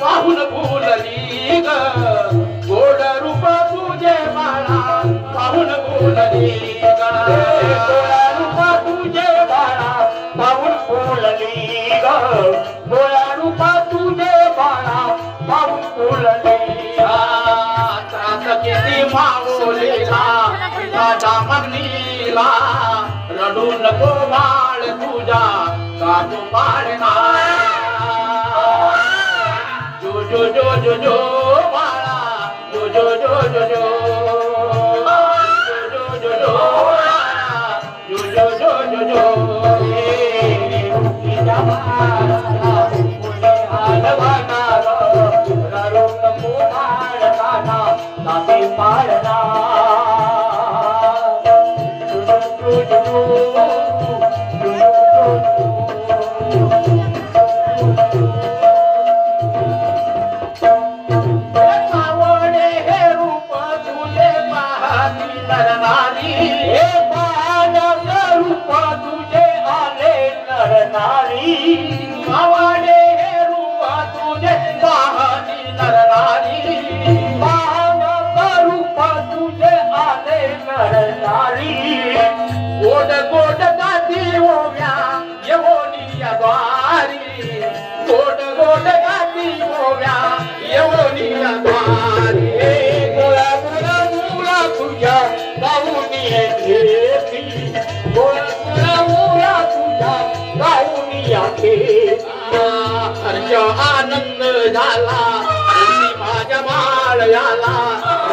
पाहून फुलली ग गोड रूप तुझे बाळा पाहून फुलली ग गोड रूप तुझे बाळा पाहून फुलली ग गोड रूप तुझे बाळा पाहून फुलली त्रास किती माऊलीला दादा मागणीला रडू नको बाळ तुझ्या काजू पाळणार जो जो जो जो जो बाळा जो जो जो जो जो जो जो जो जो जो जो जो जो तुझ्या बाळाला पुणे हालवणार रडू नको बाळ काना नाते पाळणार आवडे हे रूप तुझे पाहणी नरनारी रूप तुझे आले नरनारी गोड गोड गाती ओव्या येवोनिया द्वारी गोड गोड गाती ओव्या येवोनिया द्वारी गोळा गोळा मुळा तुझ्या गाऊनी येती गोळा गोळा मुळा तुझ्या गाऊनी हर्ष आनंद झाला माझ्या बाळ याला